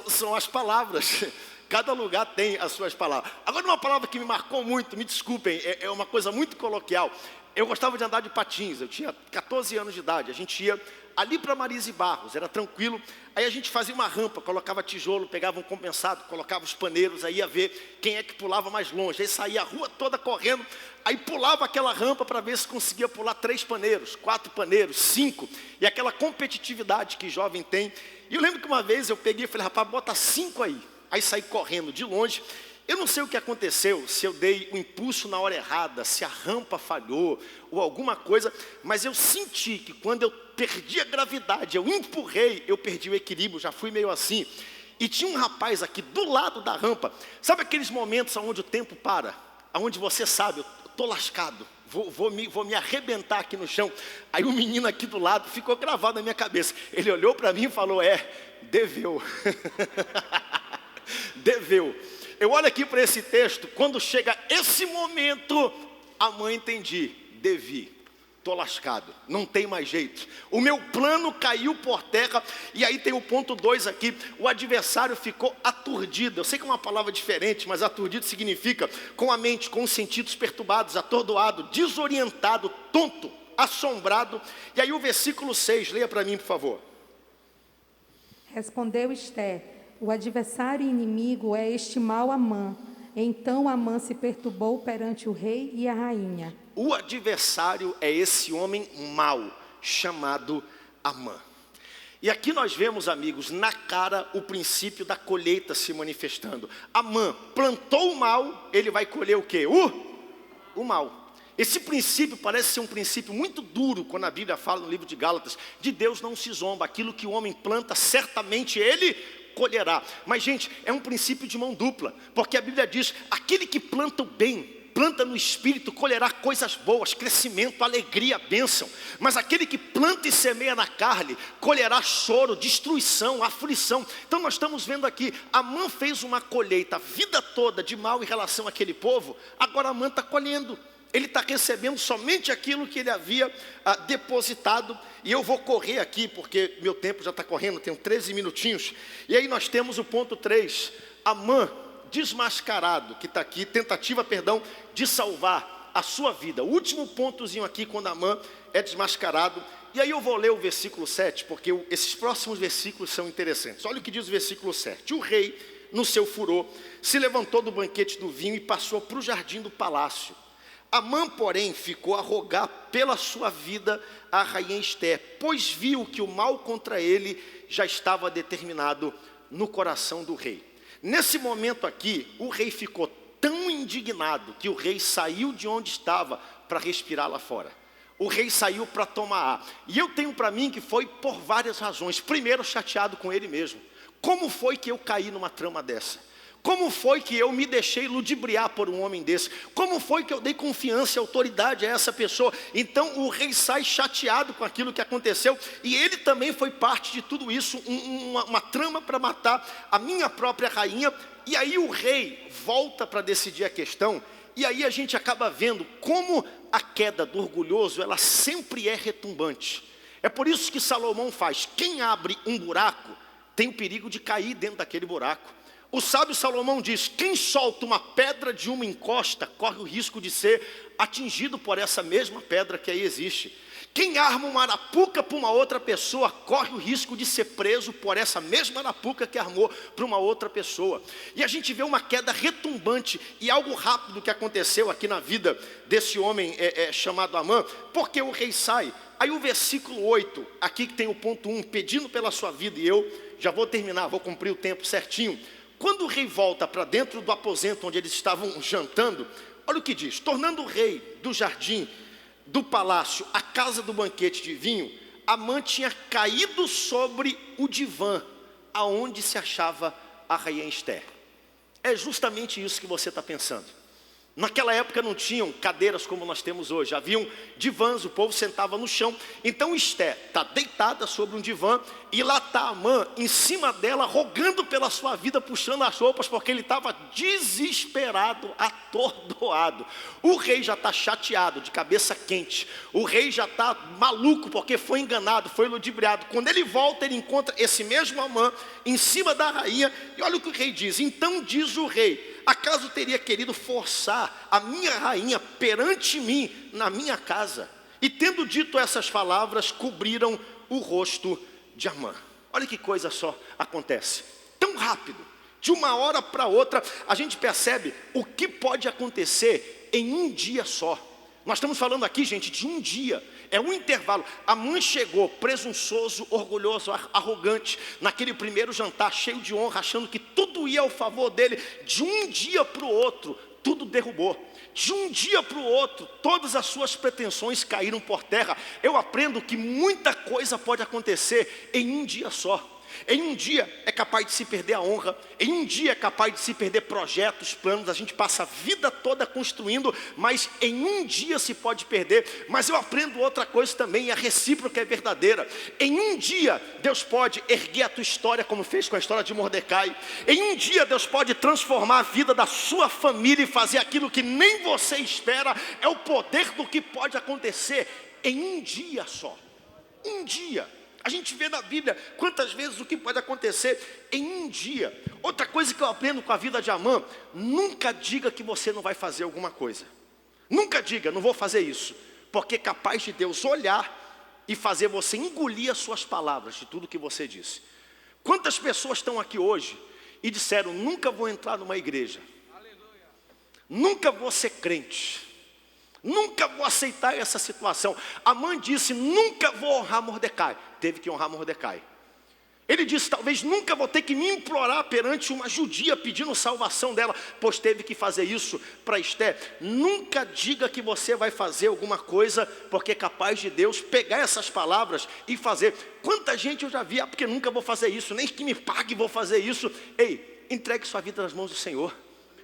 São as palavras. Cada lugar tem as suas palavras. Agora, uma palavra que me marcou muito, me desculpem, é uma coisa muito coloquial. Eu gostava de andar de patins, eu tinha 14 anos de idade. A gente ia ali para Marise Barros, era tranquilo. Aí a gente fazia uma rampa, colocava tijolo, pegava um compensado, colocava os paneiros, aí ia ver quem é que pulava mais longe. Aí saía a rua toda correndo, aí pulava aquela rampa para ver se conseguia pular 3 paneiros, 4 paneiros, 5. E aquela competitividade que jovem tem. E eu lembro que uma vez eu peguei e falei: rapaz, bota 5 aí. Aí saí correndo de longe. Eu não sei o que aconteceu, se eu dei o impulso na hora errada, se a rampa falhou ou alguma coisa, mas eu senti que quando eu perdi a gravidade, eu empurrei, eu perdi o equilíbrio, já fui meio assim. E tinha um rapaz aqui do lado da rampa. Sabe aqueles momentos onde o tempo para? Onde você sabe, eu estou lascado, vou me arrebentar aqui no chão. Aí o menino aqui do lado ficou gravado na minha cabeça. Ele olhou para mim e falou, deveu. Deveu. Eu olho aqui para esse texto, quando chega esse momento, a mãe entendi, devi. Estou lascado, não tem mais jeito. O meu plano caiu por terra. E aí tem o ponto 2 aqui. O adversário ficou aturdido. Eu sei que é uma palavra diferente, mas aturdido significa com a mente, com os sentidos perturbados, atordoado, desorientado, tonto, assombrado. E aí o versículo 6, leia para mim, por favor. Respondeu Ester, o adversário inimigo é este mau Amã. Então Amã se perturbou perante o rei e a rainha. O adversário é esse homem mau, chamado Amã. E aqui nós vemos, amigos, na cara o princípio da colheita se manifestando. Amã plantou o mal, ele vai colher o quê? O mal. Esse princípio parece ser um princípio muito duro, quando a Bíblia fala no livro de Gálatas, de Deus não se zomba, aquilo que o homem planta, certamente ele colherá. Mas gente, é um princípio de mão dupla, porque a Bíblia diz, aquele que planta o bem, planta no Espírito, colherá coisas boas, crescimento, alegria, bênção. Mas aquele que planta e semeia na carne, colherá choro, destruição, aflição. Então nós estamos vendo aqui, Amã fez uma colheita a vida toda de mal em relação àquele povo, agora Amã está colhendo. Ele está recebendo somente aquilo que ele havia depositado. E eu vou correr aqui, porque meu tempo já está correndo, tenho 13 minutinhos. E aí nós temos o ponto 3, Amã desmascarado, que está aqui, tentativa, de salvar a sua vida. O último pontozinho aqui, quando Amã é desmascarado. E aí eu vou ler o versículo 7, porque esses próximos versículos são interessantes. Olha o que diz o versículo 7. O rei, no seu furor, se levantou do banquete do vinho e passou para o jardim do palácio. Amã, porém, ficou a rogar pela sua vida a rainha Ester, pois viu que o mal contra ele já estava determinado no coração do rei. Nesse momento aqui, o rei ficou tão indignado que o rei saiu de onde estava para respirar lá fora. O rei saiu para tomar ar. E eu tenho para mim que foi por várias razões. Primeiro, chateado com ele mesmo. Como foi que eu caí numa trama dessa? Como foi que eu me deixei ludibriar por um homem desse? Como foi que eu dei confiança e autoridade a essa pessoa? Então o rei sai chateado com aquilo que aconteceu. E ele também foi parte de tudo isso, uma trama para matar a minha própria rainha. E aí o rei volta para decidir a questão. E aí a gente acaba vendo como a queda do orgulhoso, ela sempre é retumbante. É por isso que Salomão faz, quem abre um buraco, tem o perigo de cair dentro daquele buraco. O sábio Salomão diz, quem solta uma pedra de uma encosta, corre o risco de ser atingido por essa mesma pedra que aí existe. Quem arma uma arapuca para uma outra pessoa, corre o risco de ser preso por essa mesma arapuca que armou para uma outra pessoa. E a gente vê uma queda retumbante e algo rápido que aconteceu aqui na vida desse homem chamado Amã, porque o rei sai. Aí o versículo 8, aqui que tem o ponto 1, pedindo pela sua vida, e eu já vou terminar, vou cumprir o tempo certinho. Quando o rei volta para dentro do aposento onde eles estavam jantando, olha o que diz, tornando o rei do jardim, do palácio, a casa do banquete de vinho, Amã tinha caído sobre o divã, aonde se achava a rainha Ester. É justamente isso que você está pensando. Naquela época não tinham cadeiras como nós temos hoje, haviam divãs, o povo sentava no chão. Então Ester está deitada sobre um divã e lá está Amã em cima dela, rogando pela sua vida, puxando as roupas, porque ele estava desesperado, atordoado. O rei já está chateado, de cabeça quente. O rei já está maluco, porque foi enganado, foi ludibriado. Quando ele volta, ele encontra esse mesmo Amã em cima da rainha. E olha o que o rei diz, então diz o rei, acaso teria querido forçar a minha rainha perante mim na minha casa? E tendo dito essas palavras, cobriram o rosto de Amã. Olha que coisa só acontece. Tão rápido, de uma hora para outra, a gente percebe o que pode acontecer em um dia só. Nós estamos falando aqui, gente, de um dia. É um intervalo. Amã chegou presunçoso, orgulhoso, arrogante, naquele primeiro jantar, cheio de honra, achando que tudo ia ao favor dele. De um dia para o outro, tudo derrubou. De um dia para o outro, todas as suas pretensões caíram por terra. Eu aprendo que muita coisa pode acontecer em um dia só. Em um dia é capaz de se perder a honra, em um dia é capaz de se perder projetos, planos. A gente passa a vida toda construindo, mas em um dia se pode perder. Mas eu aprendo outra coisa também, a recíproca é verdadeira. Em um dia Deus pode erguer a tua história, como fez com a história de Mordecai. Em um dia Deus pode transformar a vida da sua família e fazer aquilo que nem você espera. É o poder do que pode acontecer em um dia só. Um dia. A gente vê na Bíblia quantas vezes o que pode acontecer em um dia. Outra coisa que eu aprendo com a vida de Amã: nunca diga que você não vai fazer alguma coisa. Nunca diga, não vou fazer isso. Porque é capaz de Deus olhar e fazer você engolir as suas palavras de tudo que você disse. Quantas pessoas estão aqui hoje e disseram: nunca vou entrar numa igreja, nunca vou ser crente, nunca vou aceitar essa situação. Amã disse: nunca vou honrar Mordecai. Teve que honrar Mordecai. Ele disse: talvez nunca vou ter que me implorar perante uma judia pedindo salvação dela, pois teve que fazer isso para Esté. Nunca diga que você vai fazer alguma coisa, porque é capaz de Deus pegar essas palavras e fazer. Quanta gente eu já vi: porque nunca vou fazer isso, nem que me pague vou fazer isso. Ei, entregue sua vida nas mãos do Senhor.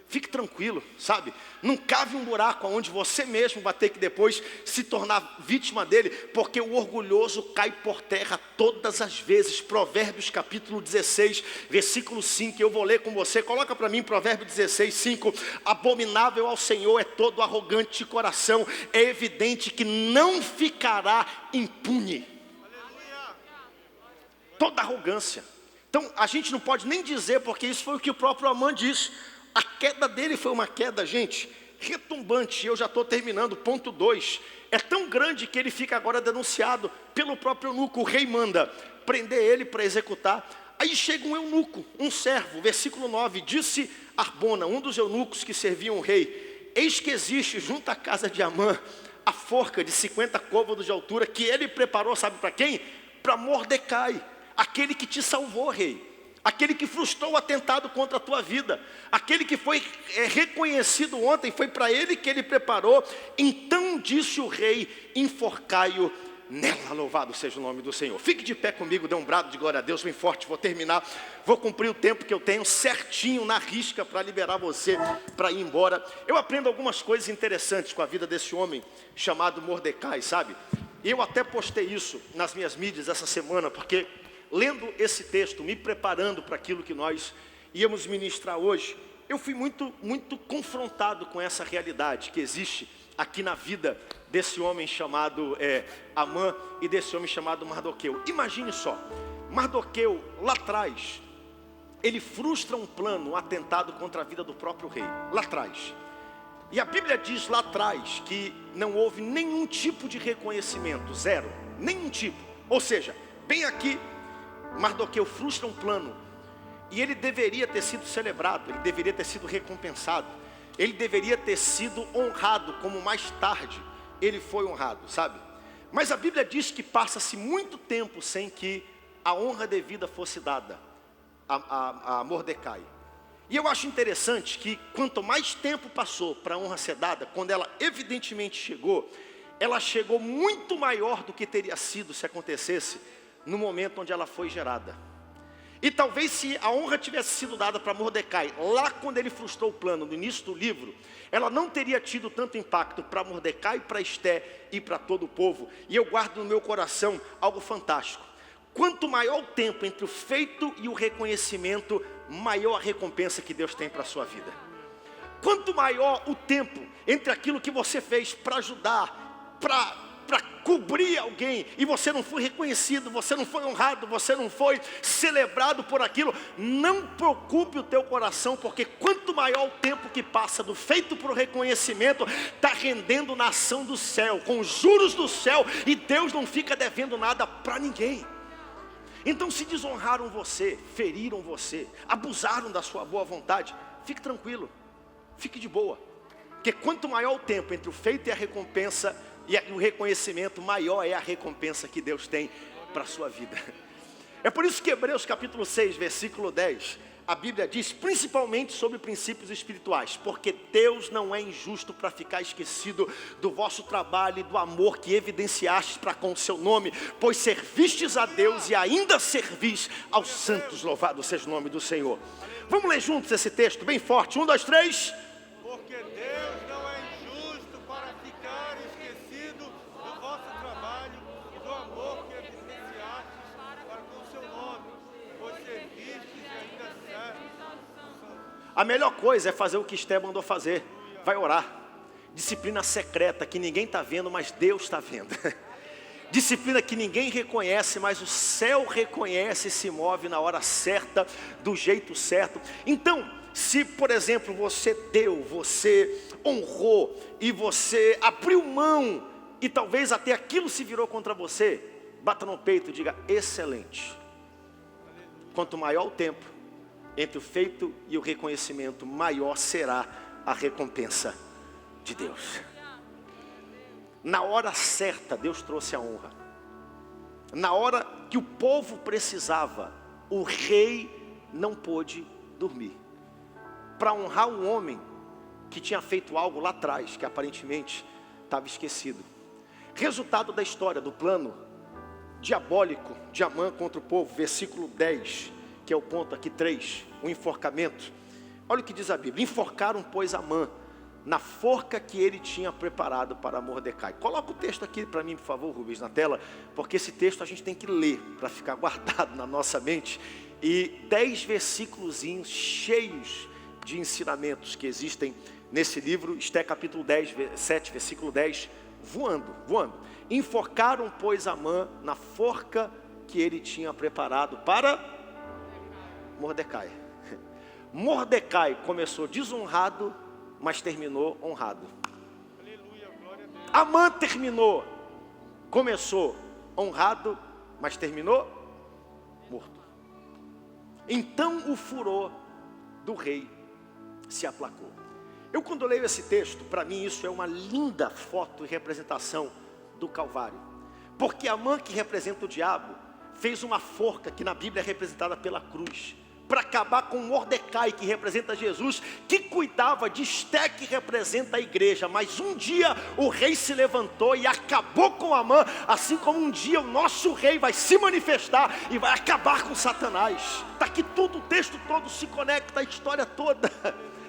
Fique tranquilo, sabe? Não cave um buraco onde você mesmo vai ter que depois se tornar vítima dele, porque o orgulhoso cai por terra todas as vezes. Provérbios capítulo 16, versículo 5, eu vou ler com você. Coloca para mim Provérbios 16, 5. Abominável ao Senhor é todo arrogante de coração, é evidente que não ficará impune. Toda arrogância. Então a gente não pode nem dizer, porque isso foi o que o próprio Amã disse. A queda dele foi uma queda, gente, retumbante. Eu já estou terminando, ponto 2. É tão grande que ele fica agora denunciado pelo próprio eunuco. O rei manda prender ele para executar. Aí chega um eunuco, um servo, versículo 9. Disse Arbona, um dos eunucos que serviam o rei: eis que existe junto à casa de Amã a forca de 50 côvados de altura, que ele preparou, sabe para quem? Para Mordecai, aquele que te salvou, rei. Aquele que frustrou o atentado contra a tua vida, aquele que foi reconhecido ontem, foi para ele que ele preparou. Então disse o rei: enforcai-o nela. Louvado seja o nome do Senhor. Fique de pé comigo, dê um brado de glória a Deus bem forte. Vou terminar, vou cumprir o tempo que eu tenho certinho na risca para liberar você para ir embora. Eu aprendo algumas coisas interessantes com a vida desse homem chamado Mordecai, sabe? Eu até postei isso nas minhas mídias essa semana, porque lendo esse texto, me preparando para aquilo que nós íamos ministrar hoje, eu fui muito confrontado com essa realidade que existe aqui na vida desse homem chamado Amã e desse homem chamado Mardoqueu. Imagine só, Mardoqueu lá atrás, ele frustra um plano, um atentado contra a vida do próprio rei, lá atrás. E a Bíblia diz lá atrás que não houve nenhum tipo de reconhecimento, zero, nenhum tipo. Ou seja, bem aqui, Mardoqueu frustra um plano, e ele deveria ter sido celebrado, ele deveria ter sido recompensado, ele deveria ter sido honrado, como mais tarde ele foi honrado, sabe? Mas a Bíblia diz que passa-se muito tempo sem que a honra devida fosse dada a Mordecai. E eu acho interessante que quanto mais tempo passou para a honra ser dada, quando ela evidentemente chegou, ela chegou muito maior do que teria sido se acontecesse no momento onde ela foi gerada. E talvez se a honra tivesse sido dada para Mordecai, lá quando ele frustrou o plano, no início do livro, ela não teria tido tanto impacto para Mordecai, para Esté e para todo o povo. E eu guardo no meu coração algo fantástico. Quanto maior o tempo entre o feito e o reconhecimento, maior a recompensa que Deus tem para a sua vida. Quanto maior o tempo entre aquilo que você fez para ajudar, para cobrir alguém, e você não foi reconhecido, você não foi honrado, você não foi celebrado por aquilo, não preocupe o teu coração, porque quanto maior o tempo que passa do feito para o reconhecimento, está rendendo na ação do céu, com os juros do céu, e Deus não fica devendo nada para ninguém. Então, se desonraram você, feriram você, abusaram da sua boa vontade, fique tranquilo, fique de boa, porque quanto maior o tempo entre o feito e a recompensa, e o reconhecimento, maior é a recompensa que Deus tem para a sua vida. É por isso que Hebreus capítulo 6, versículo 10, a Bíblia diz, principalmente sobre princípios espirituais, porque Deus não é injusto para ficar esquecido do vosso trabalho e do amor que evidenciastes para com o seu nome, pois servistes a Deus e ainda servis aos santos, louvado seja o nome do Senhor. Vamos ler juntos esse texto bem forte, 1, 2, 3. Porque Deus não é injusto para ficar esquecido do vosso trabalho e do amor que evidenciastes para com o seu nome, pois servistes e ainda servem. A melhor coisa é fazer o que Esté mandou fazer, vai orar. Disciplina secreta que ninguém está vendo, mas Deus está vendo. Disciplina que ninguém reconhece, mas o céu reconhece e se move na hora certa, do jeito certo. Então, se por exemplo você deu, você honrou e você abriu mão e talvez até aquilo se virou contra você, bata no peito e diga: excelente. Quanto maior o tempo entre o feito e o reconhecimento, maior será a recompensa de Deus. Na hora certa, Deus trouxe a honra. Na hora que o povo precisava, o rei não pôde dormir. Para honrar um homem que tinha feito algo lá atrás, que aparentemente estava esquecido. Resultado da história, do plano diabólico de Amã contra o povo, versículo 10, que é o ponto aqui 3, o enforcamento. Olha o que diz a Bíblia: enforcaram, pois, Amã na forca que ele tinha preparado para Mordecai. Coloca o texto aqui para mim, por favor, Rubens, na tela, porque esse texto a gente tem que ler, para ficar guardado na nossa mente. E 10 versículos cheios de ensinamentos que existem nesse livro. Esté capítulo 7, versículo 10, voando. Enforcaram, pois, Amã na forca que ele tinha preparado para Mordecai. Mordecai começou desonrado, mas terminou honrado. Aleluia, glória a Deus. Amã começou honrado, mas terminou morto. Então o furor do rei se aplacou. Eu, quando leio esse texto, para mim isso é uma linda foto e representação do Calvário. Porque Amã, que representa o diabo, fez uma forca que na Bíblia é representada pela cruz, para acabar com Mordecai, que representa Jesus, que cuidava de Esté, que representa a igreja. Mas um dia o rei se levantou e acabou com Amã, assim como um dia o nosso rei vai se manifestar e vai acabar com Satanás. Está aqui tudo, o texto todo se conecta, a história toda,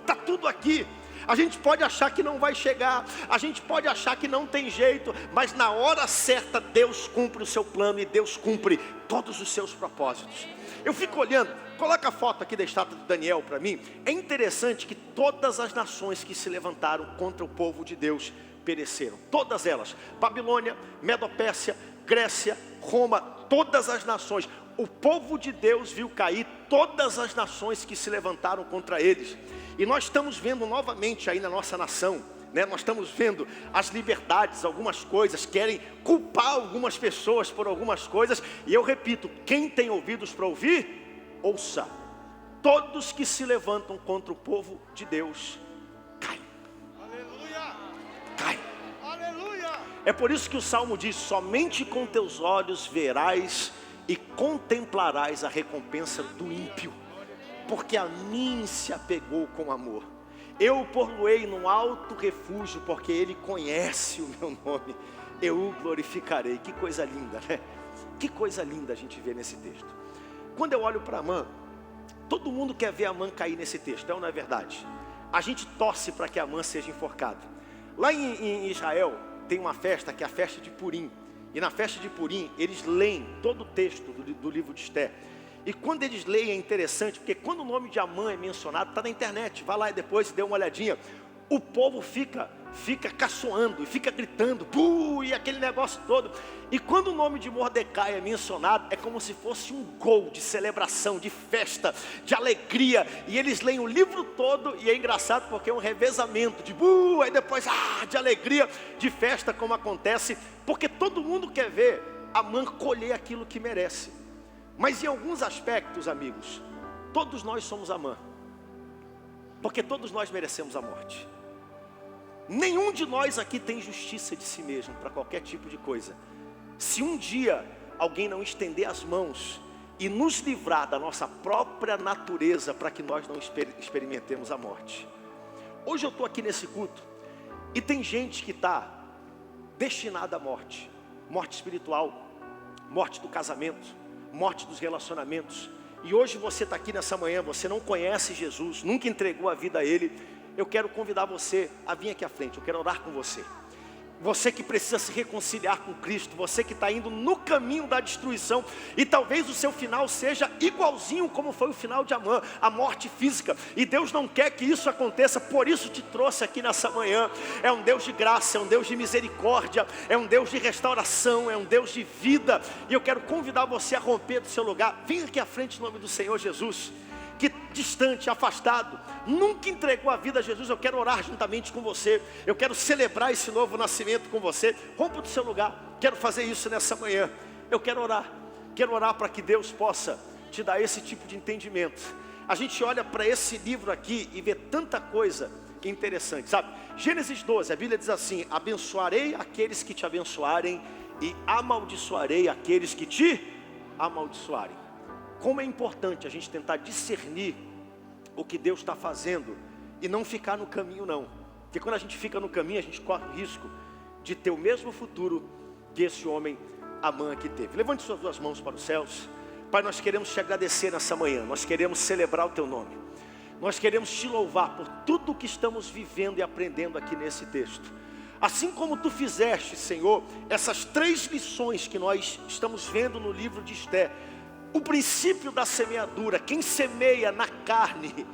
está tudo aqui. A gente pode achar que não vai chegar, a gente pode achar que não tem jeito, mas na hora certa Deus cumpre o seu plano e Deus cumpre todos os seus propósitos. Eu fico olhando, coloca a foto aqui da estátua de Daniel para mim. É interessante que todas as nações que se levantaram contra o povo de Deus pereceram. Todas elas, Babilônia, Medo-Pérsia, Grécia, Roma, todas as nações. O povo de Deus viu cair todas as nações que se levantaram contra eles. E nós estamos vendo novamente aí na nossa nação, né? Nós estamos vendo as liberdades, algumas coisas, querem culpar algumas pessoas por algumas coisas. E eu repito, quem tem ouvidos para ouvir, ouça. Todos que se levantam contra o povo de Deus, caem. Aleluia. Caem. Aleluia. É por isso que o Salmo diz: somente com teus olhos verás e contemplarás a recompensa do ímpio, porque a mim se apegou com amor. Eu o pô-lo-ei num alto refúgio, porque ele conhece o meu nome. Eu o glorificarei. Que coisa linda, né? Que coisa linda a gente vê nesse texto. Quando eu olho para Amã, todo mundo quer ver Amã cair nesse texto, não é verdade? A gente torce para que Amã seja enforcado. Lá em Israel tem uma festa que é a festa de Purim. E na festa de Purim eles leem todo o texto do livro de Esté. E quando eles leem é interessante, porque quando o nome de Amã é mencionado, está na internet, vai lá e depois dê uma olhadinha. O povo fica caçoando, e fica gritando, e aquele negócio todo. E quando o nome de Mordecai é mencionado, é como se fosse um gol de celebração, de festa, de alegria. E eles leem o livro todo, e é engraçado porque é um revezamento de aí depois de alegria, de festa, como acontece, porque todo mundo quer ver Amã colher aquilo que merece. Mas em alguns aspectos, amigos, todos nós somos Amã, porque todos nós merecemos a morte. Nenhum de nós aqui tem justiça de si mesmo para qualquer tipo de coisa. Se um dia alguém não estender as mãos e nos livrar da nossa própria natureza para que nós não experimentemos a morte. Hoje eu estou aqui nesse culto e tem gente que está destinada à morte. Morte espiritual, morte do casamento, morte dos relacionamentos. E hoje você está aqui nessa manhã, você não conhece Jesus, nunca entregou a vida a Ele. Eu quero convidar você a vir aqui à frente, eu quero orar com você. Você que precisa se reconciliar com Cristo, você que está indo no caminho da destruição, e talvez o seu final seja igualzinho como foi o final de Amã, a morte física, e Deus não quer que isso aconteça, por isso te trouxe aqui nessa manhã. É um Deus de graça, é um Deus de misericórdia, é um Deus de restauração, é um Deus de vida, e eu quero convidar você a romper do seu lugar. Vem aqui à frente em nome do Senhor Jesus, que distante, afastado, nunca entregou a vida a Jesus. Eu quero orar juntamente com você, eu quero celebrar esse novo nascimento com você. Rompa do seu lugar, quero fazer isso nessa manhã. Eu quero orar para que Deus possa te dar esse tipo de entendimento. A gente olha para esse livro aqui e vê tanta coisa interessante, sabe? Gênesis 12, a Bíblia diz assim: abençoarei aqueles que te abençoarem e amaldiçoarei aqueles que te amaldiçoarem. Como é importante a gente tentar discernir o que Deus está fazendo e não ficar no caminho não. Porque quando a gente fica no caminho, a gente corre o risco de ter o mesmo futuro que esse homem Amã que teve. Levante suas duas mãos para os céus. Pai, nós queremos te agradecer nessa manhã, nós queremos celebrar o teu nome. Nós queremos te louvar por tudo que estamos vivendo e aprendendo aqui nesse texto. Assim como tu fizeste, Senhor, essas 3 lições que nós estamos vendo no livro de Esté. O princípio da semeadura: quem semeia na carne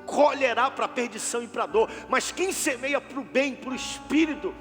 colherá para a perdição e para a dor, mas quem semeia para o bem, para o espírito,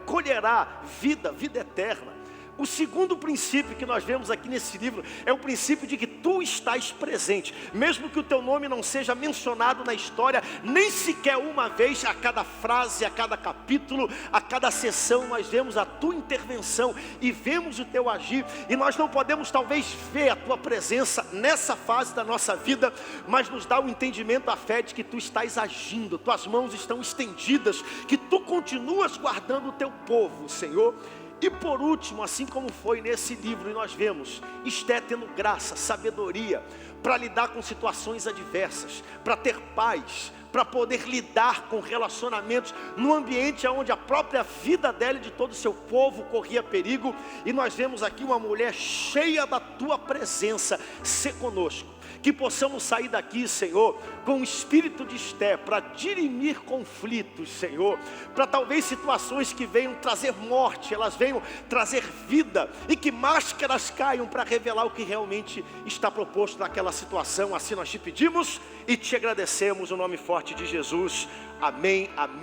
colherá vida eterna. O segundo princípio que nós vemos aqui nesse livro é o princípio de que tu estás presente, mesmo que o teu nome não seja mencionado na história, nem sequer uma vez. A cada frase, a cada capítulo, a cada sessão, nós vemos a tua intervenção e vemos o teu agir, e nós não podemos talvez ver a tua presença nessa fase da nossa vida, mas nos dá o entendimento, a fé de que tu estás agindo, tuas mãos estão estendidas, que tu continuas guardando o teu povo, Senhor. E por último, assim como foi nesse livro, e nós vemos Esté tendo graça, sabedoria, para lidar com situações adversas, para ter paz, para poder lidar com relacionamentos, num ambiente onde a própria vida dela e de todo o seu povo corria perigo. E nós vemos aqui uma mulher cheia da tua presença. Sê conosco, que possamos sair daqui, Senhor, com o espírito de Esté, para dirimir conflitos, Senhor, para talvez situações que venham trazer morte, elas venham trazer vida, e que máscaras caiam para revelar o que realmente está proposto naquela situação. Assim nós te pedimos e te agradecemos, no nome forte de Jesus. Amém, amém.